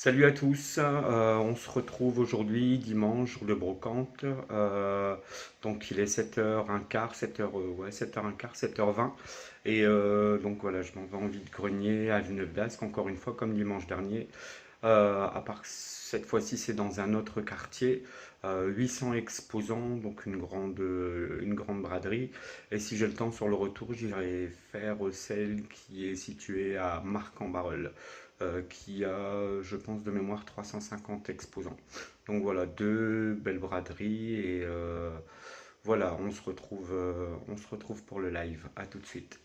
Salut à tous, on se retrouve aujourd'hui dimanche, jour de brocante. Donc il est 7h15, 7h, ouais, 7h15, 7h20. Donc voilà, je m'en vais en vide-grenier à Villeneuve d'Ascq, encore une fois comme dimanche dernier. À part que cette fois-ci c'est dans un autre quartier. 800 exposants, donc une grande braderie. Et si j'ai le temps sur le retour, j'irai faire celle qui est située à Marc-en-Barœul, qui a, je pense, de mémoire 350 exposants. Donc voilà, deux belles braderies voilà, on se retrouve pour le live. À tout de suite.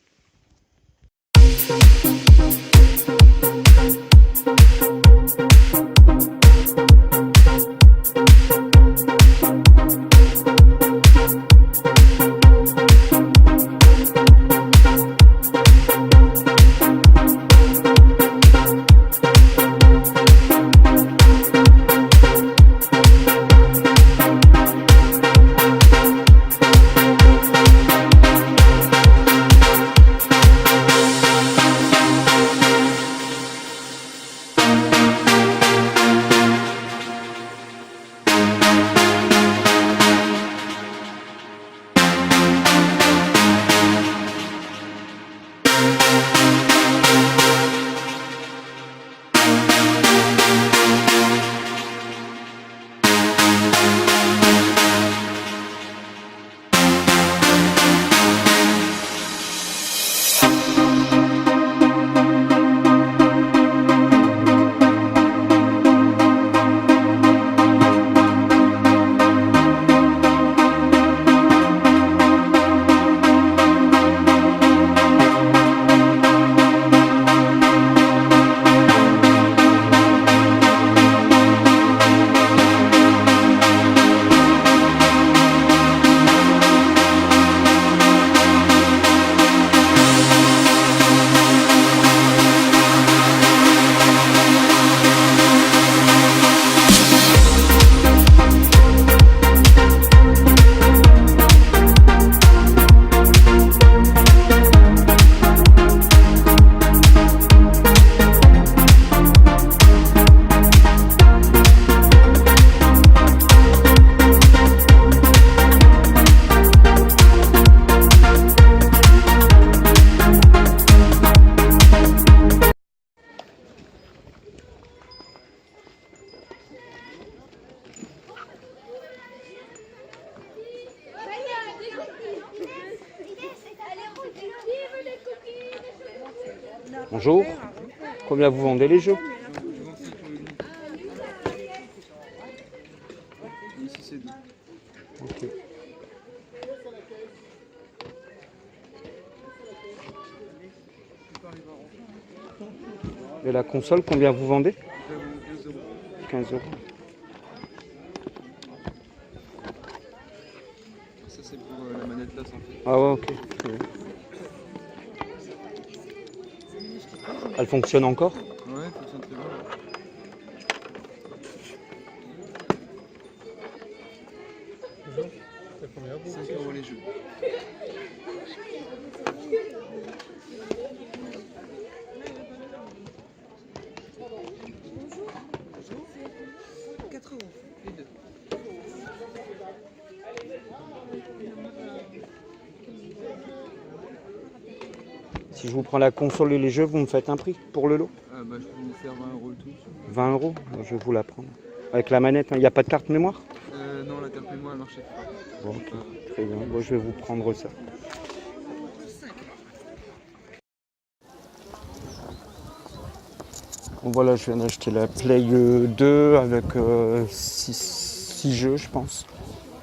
Bonjour, combien vous vendez les jeux? Okay. Et la console, combien vous vendez? 15 euros. Ça c'est pour la manette là sans fil. Ah ouais, ok. Elle fonctionne encore? Ouais, elle fonctionne très bien. 5 euros les jeux. Bonjour. 4 euros, les deux. Si je vous prends la console et les jeux, vous me faites un prix pour le lot? Je peux vous faire 20 euros le tout. 20 euros? Je vais vous la prendre. Avec la manette, il n'y a pas de carte mémoire? Non, la carte mémoire elle marchait pas. Bon, ok, très bien. Bon, je vais vous prendre ça. Bon, voilà, je viens d'acheter la Play 2 avec 6 jeux, je pense.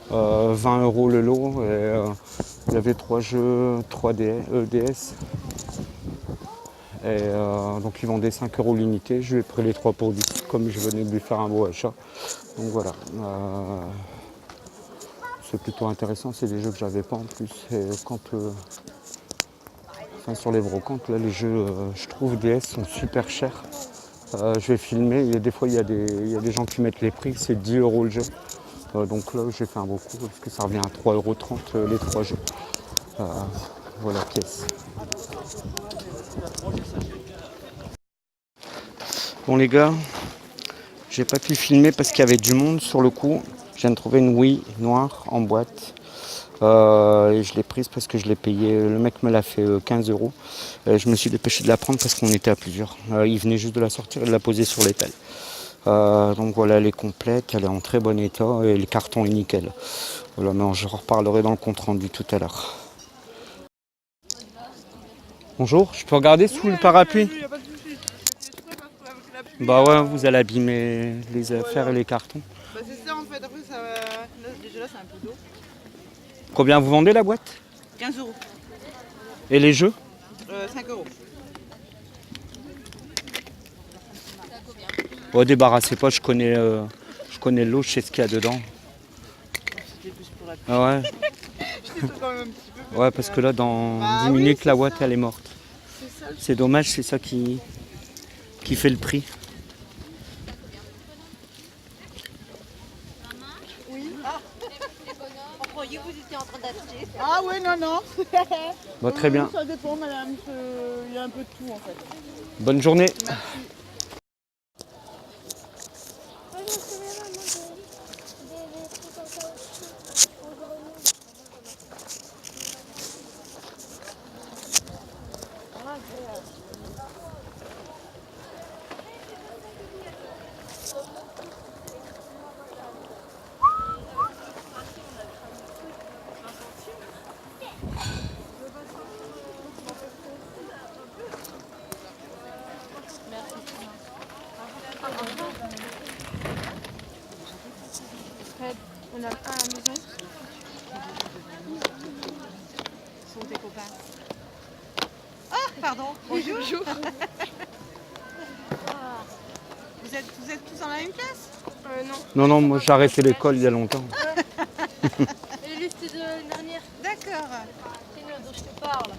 20 euros le lot. Et, il y avait 3 jeux 3D, DS. Et donc ils vendaient 5 euros l'unité. Je lui ai pris les 3 pour 10, comme je venais de lui faire un beau achat. Donc voilà. C'est plutôt intéressant, c'est des jeux que j'avais pas en plus. Et quand sur les brocantes, là les jeux je trouve DS sont super chers. Je vais filmer, et des fois il y a des gens qui mettent les prix, c'est 10 euros le jeu. Donc là j'ai fait un beau coup parce que ça revient à 3,30 € les 3 jeux. Voilà, pièce. Bon les gars, J'ai pas pu filmer parce qu'il y avait du monde sur le coup. Je viens de trouver une Wii noire en boîte. Et je l'ai prise parce que je l'ai payé. Le mec me l'a fait 15 euros. Je me suis dépêché de la prendre parce qu'on était à plusieurs. Il venait juste de la sortir et de la poser sur l'étal. Donc voilà, elle est complète, elle est en très bon état et le carton est nickel. Voilà, mais je reparlerai dans le compte rendu tout à l'heure. Bonjour, je peux regarder sous le parapluie? Il n'y a pas de souci. C'est trop parce qu'avec la pluie. Bah ouais, vous allez abîmer les affaires et les cartons. Bah c'est ça en fait, après ça va. Là, déjà là c'est un peu d'eau. Combien vous vendez la boîte? 15 euros. Et les jeux? 5 euros. Oh, débarrassez pas, je connais l'eau, je sais ce qu'il y a dedans. C'était plus pour la pluie. Ah ouais, J'étais quand même un petit peu. ouais, parce que là, dans Bah 10 oui, minutes, c'est la boîte, ça. elle est morte. C'est ça. C'est dommage, c'est ça qui fait le prix. Oui. Ah, On croyait que vous étiez en train d'acheter. ah ouais, non, non. Bon, très bien. Ça dépend, madame. Il y a un peu de tout en fait. Bonne journée. On a un à la maison. Ce sont tes copains. Ah, pardon. Bonjour. Vous êtes tous dans la même classe? Non. Non, moi j'ai arrêté l'école il y a longtemps. Et lui, c'était de l'année dernière. D'accord. C'est le dont je te parle.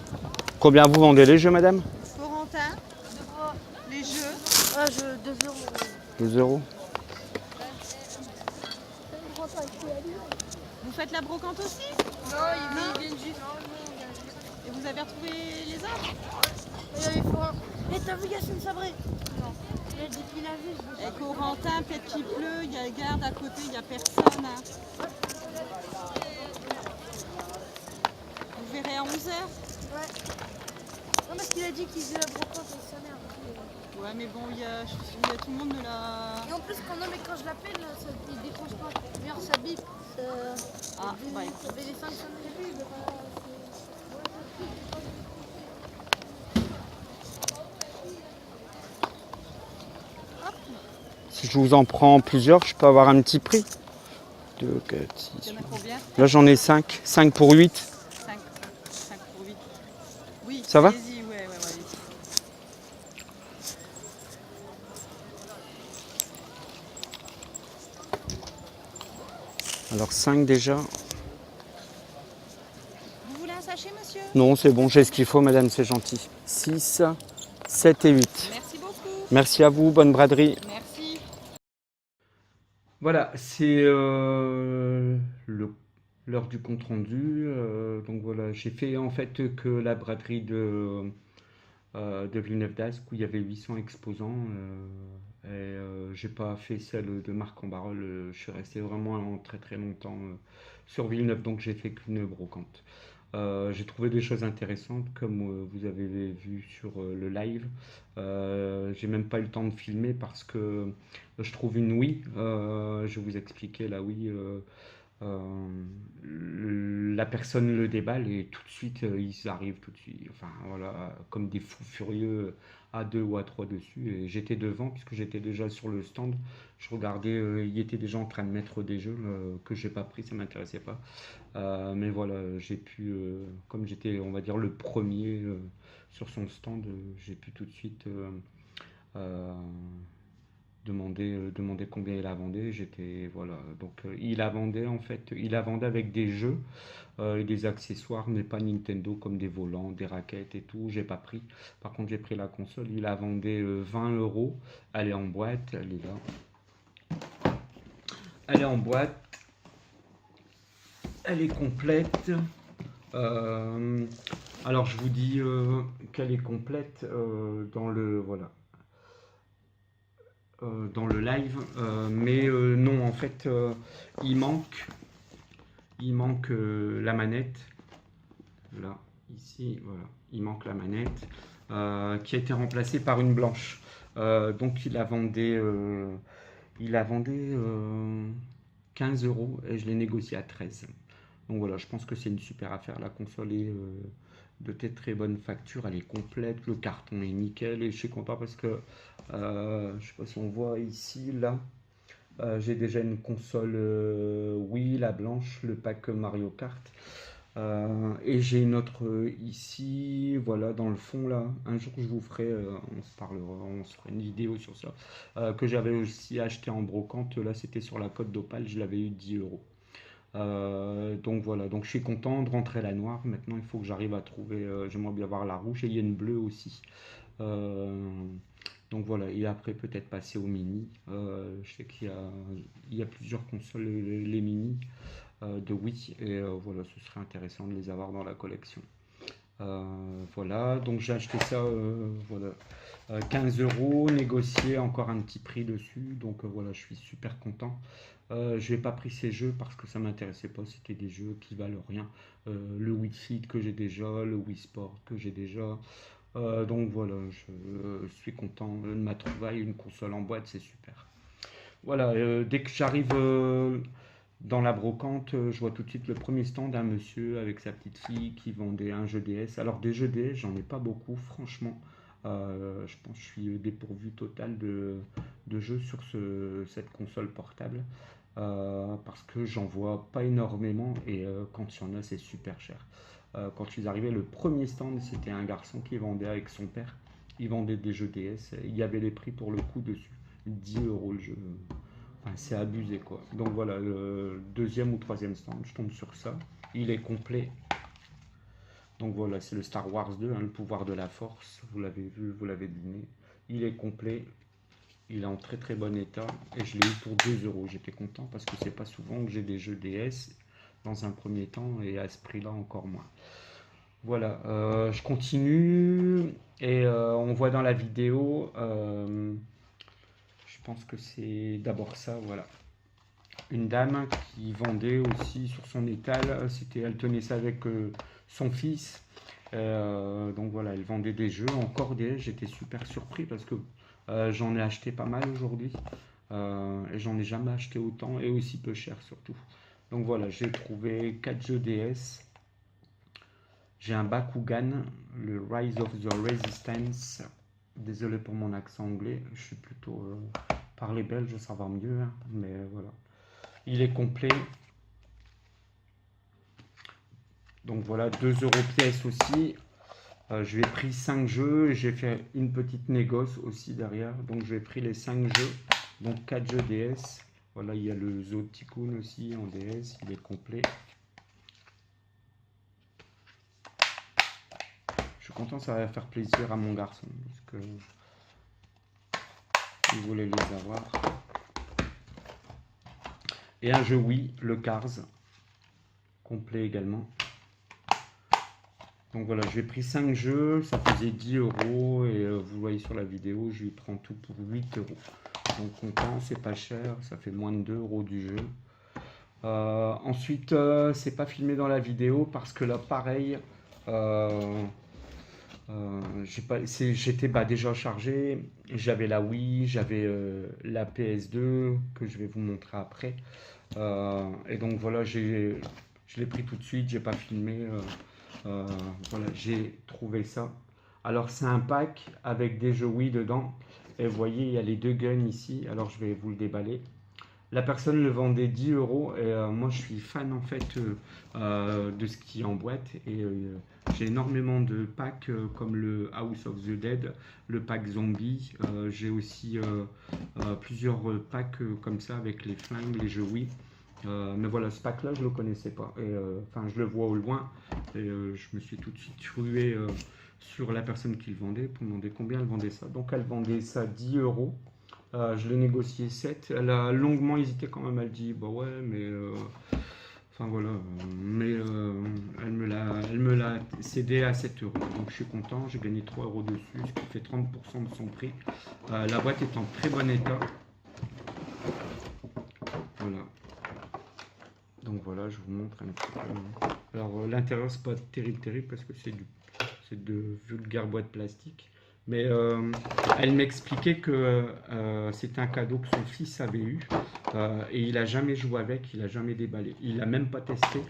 Combien vous vendez les jeux, madame? Corentin, De quoi? les jeux. Ah, 2 euros. 2 euros. Vous faites la brocante aussi? Non, ils viennent juste. Et vous avez retrouvé les autres? Il y avait foin. Et t'as vu Yacine Sabré? Non. Depuis la vue, je Et Corentin, peut-être qu'il pleut, il y a la garde à côté, il n'y a personne. Hein. Vous verrez à 11h? Ouais. Non, parce qu'il a dit qu'il faisait la brocante avec sa mère. Ouais, mais bon, tout le monde ne l'a... Et en plus, quand je l'appelle, il décroche pas. D'ailleurs, ça bip. Ah, bah Ça fait les 5 sonneries. Il veut pas. Si je vous en prends plusieurs, je peux avoir un petit prix. 2, 4, 6, il y en a combien? Là j'en ai 5. 5 pour 8. 5 pour 8. Oui, Ça va? allez-y, ouais, allez-y. Alors 5 déjà. Vous voulez un sachet, monsieur? Non, c'est bon, j'ai ce qu'il faut, madame, c'est gentil. 6, 7 et 8. Merci beaucoup. Merci à vous, bonne braderie. Merci. Voilà, c'est l'heure du compte rendu. Donc voilà, j'ai fait en fait que la braderie de Villeneuve d'Ascq où il y avait 800 exposants. J'ai pas fait celle de Marc en Barœul. Je suis resté vraiment très très longtemps sur Villeneuve, donc j'ai fait qu'une brocante. J'ai trouvé des choses intéressantes comme vous avez vu sur le live. J'ai même pas eu le temps de filmer parce que je trouve une Wii. Je vais vous expliquer la Wii. La personne le déballe et tout de suite ils arrivent tout de suite, enfin voilà, comme des fous furieux à deux ou à trois dessus. Et j'étais devant puisque j'étais déjà sur le stand. Je regardais, il y était déjà en train de mettre des jeux que j'ai pas pris, ça m'intéressait pas. Mais voilà, j'ai pu, comme j'étais, on va dire, le premier sur son stand, j'ai pu tout de suite euh, demander combien il la vendait. J'étais, voilà, donc il la vendait en fait, il la vendait avec des jeux et des accessoires, mais pas Nintendo comme des volants, des raquettes et tout. J'ai pas pris. Par contre, j'ai pris la console. Il la vendait 20 euros. Elle est en boîte, elle est là. Elle est en boîte. Elle est complète. Alors je vous dis qu'elle est complète dans le voilà. dans le live, mais non, en fait, il manque la manette. Là, ici, voilà, il manque la manette qui a été remplacée par une blanche. Donc il la vendait 15 euros et je l'ai négocié à 13. Donc voilà, je pense que c'est une super affaire. La console est de très bonne facture, elle est complète, le carton est nickel et je suis content parce que je sais pas si on voit ici, là, j'ai déjà une console Wii, la blanche, le pack Mario Kart. Et j'ai une autre ici, voilà, dans le fond là. Un jour je vous ferai, on se parlera, on se fera une vidéo sur ça. Que j'avais aussi acheté en brocante. Là c'était sur la Côte d'Opale, je l'avais eu 10 euros. Donc voilà, donc je suis content de rentrer la noire. Maintenant il faut que j'arrive à trouver, j'aimerais bien avoir la rouge et il y a une bleue aussi. Euh, donc voilà, et après peut-être passer au mini. Je sais il y a plusieurs consoles, les mini de Wii, et voilà, ce serait intéressant de les avoir dans la collection. Voilà, donc j'ai acheté ça, voilà, 15 euros, négocié encore un petit prix dessus, donc voilà, je suis super content. Je n'ai pas pris ces jeux parce que ça m'intéressait pas, c'était des jeux qui valent rien. Le Wii Fit que j'ai déjà, le Wii Sport que j'ai déjà. Donc voilà, je suis content de ma trouvaille, une console en boîte, c'est super. Voilà, dès que j'arrive dans la brocante, je vois tout de suite le premier stand d'un monsieur avec sa petite fille qui vendait un jeu DS. Alors des jeux DS, j'en ai pas beaucoup, franchement. Je pense que je suis dépourvu total de jeux sur cette console portable. Parce que j'en vois pas énormément et quand il y en a, c'est super cher. Quand je suis arrivé, le premier stand, c'était un garçon qui vendait avec son père. Il vendait des jeux DS. Il y avait les prix pour le coup dessus. 10 euros le jeu. Enfin, c'est abusé quoi. Donc voilà, le deuxième ou troisième stand, je tombe sur ça. Il est complet. Donc voilà, c'est le Star Wars 2, hein, le pouvoir de la force. Vous l'avez vu, vous l'avez deviné. Il est complet. Il est en très bon état. Et je l'ai eu pour 2 euros. J'étais content parce que c'est pas souvent que j'ai des jeux DS dans un premier temps et à ce prix-là encore moins. Voilà, je continue et on voit dans la vidéo, je pense que c'est d'abord ça, voilà. Une dame qui vendait aussi sur son étal, elle tenait ça avec son fils. Donc voilà, elle vendait des jeux, encore des, j'étais super surpris parce que j'en ai acheté pas mal aujourd'hui. Et j'en ai jamais acheté autant et aussi peu cher surtout. Donc voilà, j'ai trouvé 4 jeux DS. J'ai un Bakugan, le Rise of the Resistance. Désolé pour mon accent anglais, je suis plutôt parler belge, ça va mieux, hein, mais voilà. Il est complet. Donc voilà, 2 euros pièce aussi. Je lui ai pris 5 jeux et j'ai fait une petite négoce aussi derrière. Donc je lui ai pris les 5 jeux, donc 4 jeux DS. Voilà, il y a le Zo Tycoon aussi en DS, il est complet. Je suis content, ça va faire plaisir à mon garçon parce que il voulait les avoir. Et un jeu Wii, le Cars, complet également. Donc voilà, j'ai pris 5 jeux, ça faisait 10 euros et vous voyez sur la vidéo, je lui prends tout pour 8 euros. Donc content, c'est pas cher, ça fait moins de 2 euros du jeu. Ensuite, c'est pas filmé dans la vidéo parce que là, pareil, j'étais déjà chargé, j'avais la Wii, j'avais la PS2 que je vais vous montrer après. Et donc voilà, je l'ai pris tout de suite, j'ai pas filmé. Voilà, j'ai trouvé ça. Alors c'est un pack avec des jeux Wii dedans. Et vous voyez, il y a les deux guns ici. Alors je vais vous le déballer. La personne le vendait 10 euros et moi je suis fan en fait de ce qui est en boîte et j'ai énormément de packs comme le House of the Dead, le pack zombie, j'ai aussi plusieurs packs comme ça avec les flingues, les jeux Wii. Mais voilà, ce pack là je le connaissais pas et enfin je le vois au loin et je me suis tout de suite rué sur la personne qui le vendait pour demander combien elle vendait ça. Donc elle vendait ça 10 euros. Je l'ai négocié 7. Elle a longuement hésité quand même. Elle dit bah ouais, mais Enfin voilà, mais elle me l'a cédé à 7 euros. Donc je suis content, j'ai gagné 3 euros dessus, ce qui fait 30% de son prix. La boîte est en très bon état. Voilà. Donc voilà, je vous montre un petit peu. Alors l'intérieur c'est pas terrible parce que c'est de vulgaires boîtes plastiques. Mais elle m'expliquait que c'était un cadeau que son fils avait eu et il a jamais joué avec, il a jamais déballé, il l'a même pas testé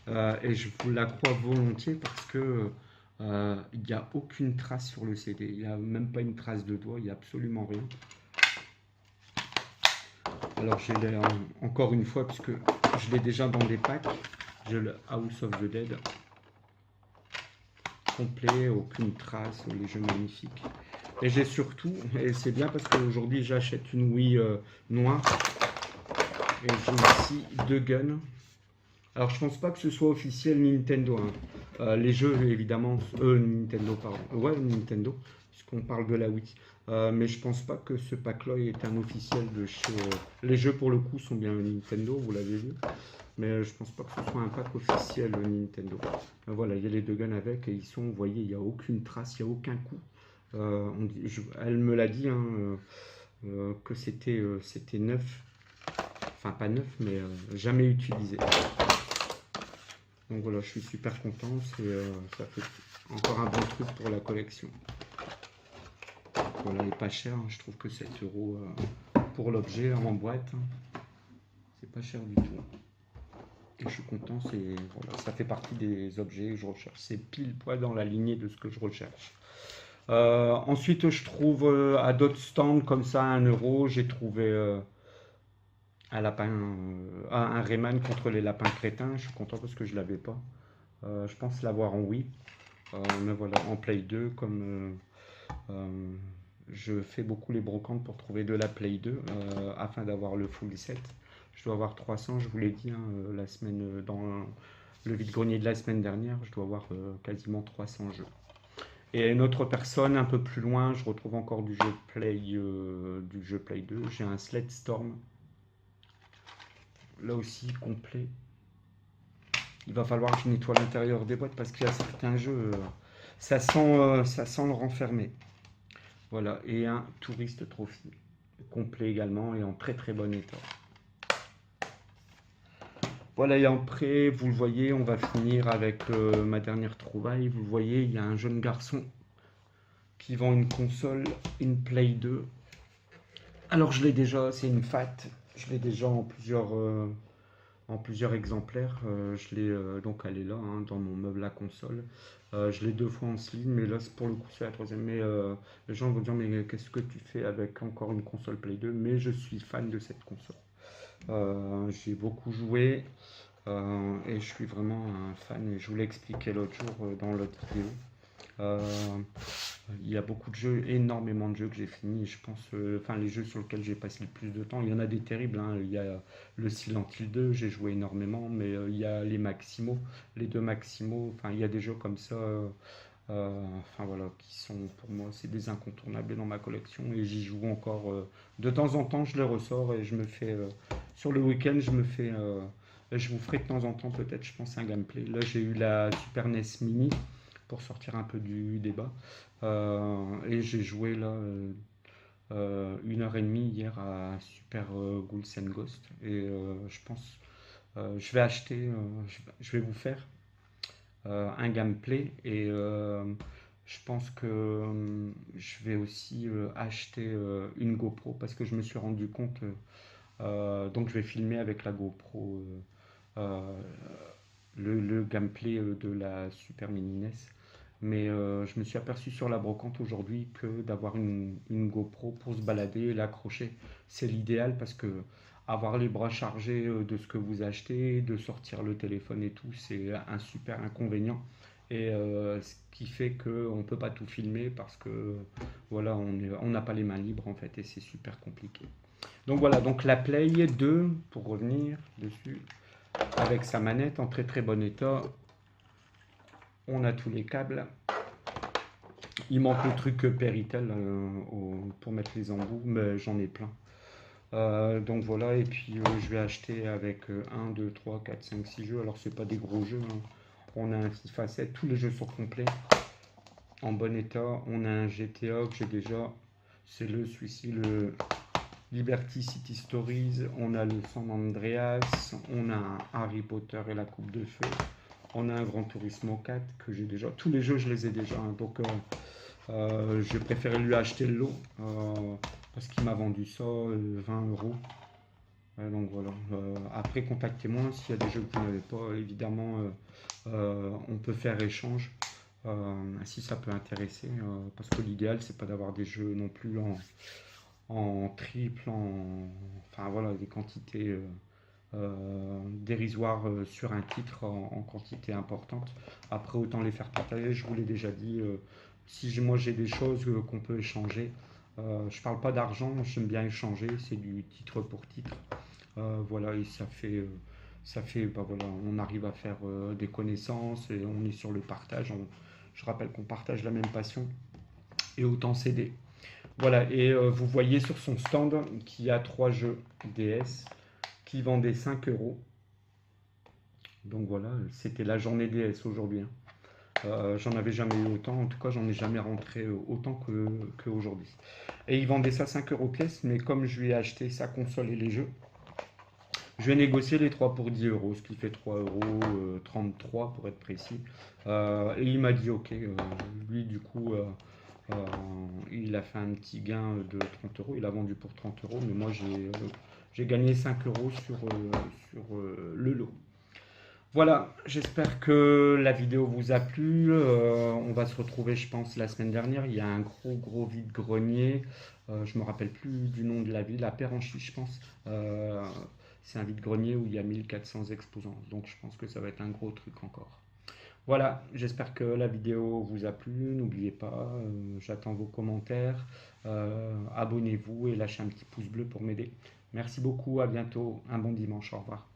et je vous la crois volontiers parce que il n'y a aucune trace sur le CD, il n'y a même pas une trace de doigt, il n'y a absolument rien. Alors j'ai encore une fois puisque je l'ai déjà dans des packs, j'ai le House of the Dead complet, aucune trace, les jeux magnifiques. Et j'ai surtout, et c'est bien parce qu'aujourd'hui j'achète une Wii noire et j'ai ici 2 guns. Alors je pense pas que ce soit officiel Nintendo, hein. Les jeux évidemment, Nintendo pardon, ouais Nintendo, puisqu'on parle de la Wii. Mais je pense pas que ce pack là est un officiel de chez... les jeux pour le coup sont bien Nintendo, vous l'avez vu. Mais je pense pas que ce soit un pack officiel Nintendo. Voilà, il y a les 2 guns avec et ils sont, vous voyez, il n'y a aucune trace, il n'y a aucun coup. Elle me l'a dit hein, que c'était neuf, enfin pas neuf, mais jamais utilisé. Donc voilà, je suis super content, ça fait encore un bon truc pour la collection. Voilà, elle est pas cher, hein, je trouve que 7 euros pour l'objet en boîte, hein, c'est pas cher du tout. Et je suis content, voilà, ça fait partie des objets que je recherche. C'est pile poil dans la lignée de ce que je recherche. Ensuite, je trouve à d'autres stands comme ça, 1 euro, j'ai trouvé un lapin, un Rayman contre les lapins crétins. Je suis content parce que je l'avais pas. Je pense l'avoir en Wii. Mais voilà, en Play 2, comme je fais beaucoup les brocantes pour trouver de la Play 2 afin d'avoir le full set. Je dois avoir 300, je vous l'ai dit, hein, la semaine dans le vide-grenier de la semaine dernière, je dois avoir quasiment 300 jeux. Et une autre personne, un peu plus loin, je retrouve encore du jeu Play 2. J'ai un Sled Storm. Là aussi, complet. Il va falloir que je nettoie l'intérieur des boîtes parce qu'il y a certains jeux, ça sent le renfermé. Voilà, et un Tourist Trophy. Complet également et en très très bon état. Voilà, et après, vous le voyez, on va finir avec ma dernière trouvaille. Vous le voyez, il y a un jeune garçon qui vend une console, une Play 2. Alors je l'ai déjà, c'est une FAT. Je l'ai déjà en plusieurs exemplaires. Donc elle est là, hein, dans mon meuble à console. Je l'ai 2 fois en slim, mais là pour le coup c'est la troisième. Mais les gens vont dire mais qu'est-ce que tu fais avec encore une console Play 2? Mais je suis fan de cette console. J'ai beaucoup joué et je suis vraiment un fan. Et je vous l'ai expliqué l'autre jour dans l'autre vidéo. Il y a beaucoup de jeux, énormément de jeux que j'ai fini. Je pense, enfin les jeux sur lesquels j'ai passé le plus de temps, il y en a des terribles, hein. Il y a le Silent Hill 2, j'ai joué énormément, mais il y a les Maximo, les 2 Maximo. Enfin, il y a des jeux comme ça. Enfin voilà, qui sont pour moi c'est des incontournables dans ma collection et j'y joue encore de temps en temps. Je les ressors et je me fais sur le week-end, je vous ferai de temps en temps peut-être, je pense, un gameplay. Là j'ai eu la Super NES Mini pour sortir un peu du débat. Et j'ai joué là 1h30 hier à Super Ghouls and Ghosts. Et je pense, je vais acheter, je vais vous faire un gameplay. Et je pense que je vais aussi acheter une GoPro parce que je me suis rendu compte. Donc je vais filmer avec la GoPro le gameplay de la Super Mini NES. Mais je me suis aperçu sur la brocante aujourd'hui que d'avoir une GoPro pour se balader et l'accrocher, c'est l'idéal parce que avoir les bras chargés de ce que vous achetez, de sortir le téléphone et tout, c'est un super inconvénient. Et ce qui fait qu'on ne peut pas tout filmer parce que voilà, on n'a pas les mains libres en fait et c'est super compliqué. Donc voilà, donc la Play 2, pour revenir dessus, avec sa manette en très très bon état. On a tous les câbles. Il manque le truc Péritel pour mettre les embouts, mais j'en ai plein. Donc voilà, et puis je vais acheter avec 1, 2, 3, 4, 5, 6 jeux. Alors c'est pas des gros jeux, hein. On a un FIFA 7, tous les jeux sont complets, en bon état. On a un GTA que j'ai déjà, c'est celui-ci, le Liberty City Stories. On a le San Andreas, on a un Harry Potter et la Coupe de Feu. On a un Gran Turismo 4 que j'ai déjà. Tous les jeux, je les ai déjà, hein. Donc j'ai préféré lui acheter le lot parce qu'il m'a vendu ça 20 euros. Donc voilà. Après, contactez-moi s'il y a des jeux que vous n'avez pas. Évidemment, on peut faire échange si ça peut intéresser. Parce que l'idéal, c'est pas d'avoir des jeux non plus en triple, enfin voilà, des quantités dérisoires sur un titre en quantité importante. Après, autant les faire partager. Je vous l'ai déjà dit. Si moi j'ai des choses qu'on peut échanger, je parle pas d'argent, j'aime bien échanger. C'est du titre pour titre. Voilà, et bah voilà, on arrive à faire des connaissances et on est sur le partage. Je rappelle qu'on partage la même passion et autant s'aider. Voilà, et vous voyez sur son stand qu'il y a 3 jeux DS qui vendaient 5 euros. Donc voilà, c'était la journée DS aujourd'hui, hein. J'en avais jamais eu autant, en tout cas j'en ai jamais rentré autant qu'aujourd'hui. Et il vendait ça 5 euros pièce, mais comme je lui ai acheté sa console et les jeux, je vais négocier les 3 pour 10 euros, ce qui fait 3 euros 33 pour être précis. Et il m'a dit ok, lui du coup euh, il a fait un petit gain de 30 euros, il a vendu pour 30 euros, mais moi j'ai gagné 5 euros sur le lot. Voilà, j'espère que la vidéo vous a plu. On va se retrouver, je pense, la semaine dernière. Il y a un gros vide-grenier. Je me rappelle plus du nom de la ville, à Péranchy, je pense. C'est un vide-grenier où il y a 1400 exposants. Donc je pense que ça va être un gros truc encore. Voilà, j'espère que la vidéo vous a plu. N'oubliez pas, j'attends vos commentaires. Abonnez-vous et lâchez un petit pouce bleu pour m'aider. Merci beaucoup, à bientôt. Un bon dimanche, au revoir.